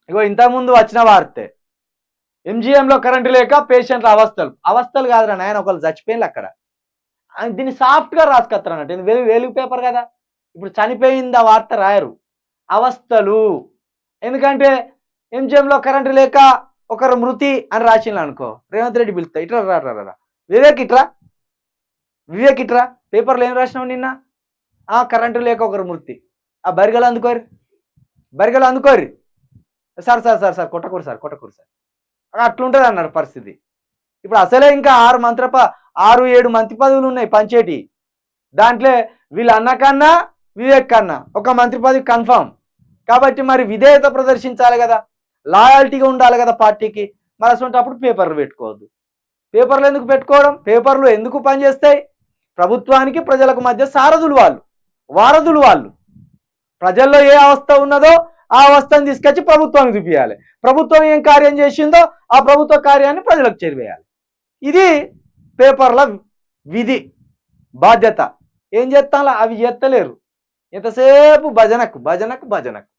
ఇగో ఇంతకుముందు వచ్చిన వార్తే ఎంజీఎంలో కరెంటు లేక పేషెంట్ల అవస్థలు అవస్థలు కాదురా నాయన, ఒకళ్ళు చచ్చిపోయింది అక్కడ. దీన్ని సాఫ్ట్గా రాసుకొస్తారు అన్నట్టు, ఇది వెలుగు పేపర్ కదా. ఇప్పుడు చనిపోయింది ఆ వార్త రాయరు, అవస్థలు. ఎందుకంటే ఎంజిఎంలో కరెంటు లేక ఒకరు మృతి అని రాసిండు అనుకో, రేవంత్ రెడ్డి పిలుస్తా, ఇట్రా రా వివేక్ ఇట్రా, వివేక్ ఇట్రా, పేపర్లో ఏం రాసినావు నిన్న? కరెంటు లేక ఒకరు మృతి. ఆ బరిగలు అందుకోరి, బరిగలు అందుకోరి. సార్ సార్ సార్ సార్ కొట్టకూరు సార్, కొట్టకూరు సార్. అట్లుంటుంది అన్నారు పరిస్థితి. ఇప్పుడు అసలే ఇంకా 6-7 మంత్రి పదవులు ఉన్నాయి పంచేటి. దాంట్లో వీళ్ళ అన్న కన్నా వివేక్ కన్నా ఒక మంత్రి పదవి కన్ఫామ్. కాబట్టి మరి విధేయత ప్రదర్శించాలి కదా, లాయాలిటీగా ఉండాలి కదా పార్టీకి. మరి అసలు పేపర్లు పెట్టుకోవద్దు. పేపర్లు ఎందుకు పెట్టుకోవడం? పేపర్లు ఎందుకు పనిచేస్తాయి? ప్రభుత్వానికి ప్రజలకు మధ్య సారథులు వాళ్ళు, వారధులు వాళ్ళు. ప్రజల్లో ఏ అవస్థ ఉన్నదో ఆ అవస్థను తీసుకొచ్చి ప్రభుత్వానికి చూపించాలి. ప్రభుత్వం ఏం కార్యం చేసిందో ఆ ప్రభుత్వ కార్యాన్ని ప్రజలకు చేరువేయాలి. ఇది పేపర్ల విధి, బాధ్యత. ఏం చేస్తాలా అవి చేస్తలేరు. ఎంతసేపు భజనకు భజనకు భజనకు.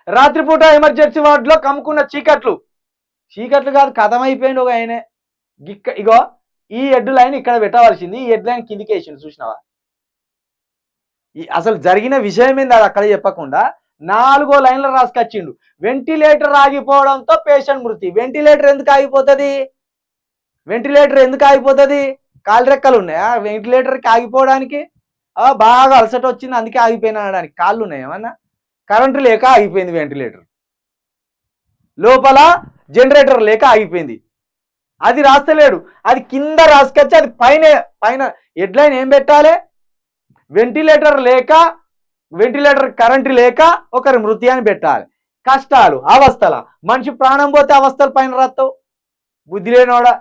రాత్రిపూట ఎమర్జెన్సీ వార్డులో కమ్ముకున్న చీకట్లు, చీకట్లు కాదు కథమైపోయింది ఒక ఆయనే. ఇగో ఈ హెడ్ లైన్ ఇక్కడ పెట్టవలసింది, ఈ హెడ్ లైన్ కిందికి వేసిండు చూసినావా? అసలు జరిగిన విషయం ఏంది అది అక్కడ చెప్పకుండా 4 లైన్లు రాసుకొచ్చిండు. వెంటిలేటర్ ఆగిపోవడంతో పేషెంట్ మృతి. వెంటిలేటర్ ఎందుకు ఆగిపోతుంది? వెంటిలేటర్ ఎందుకు ఆగిపోతుంది? కాలు రెక్కలు ఉన్నాయా వెంటిలేటర్కి ఆగిపోవడానికి? బాగా అలసట వచ్చింది అందుకే ఆగిపోయినా అనడానికి కాళ్ళు ఉన్నాయి ఏమన్నా? కరెంటు లేక ఆగిపోయింది వెంటిలేటర్, లోపల జనరేటర్ లేక ఆగిపోయింది. అది రాస్తలేడు, అది కింద రాసుకొచ్చి అది పైన హెడ్లైన్ ఏం పెట్టాలి? వెంటిలేటర్ కరెంటు లేక ఒకరి మృతి అని పెట్టాలి. కష్టాలు అవస్థల, మనిషి ప్రాణం పోతే అవస్థల పైన రాస్తావు, బుద్ధి లేనోడా.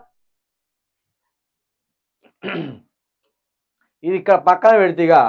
ఇది ఇక్కడ పక్కన పెడితేగా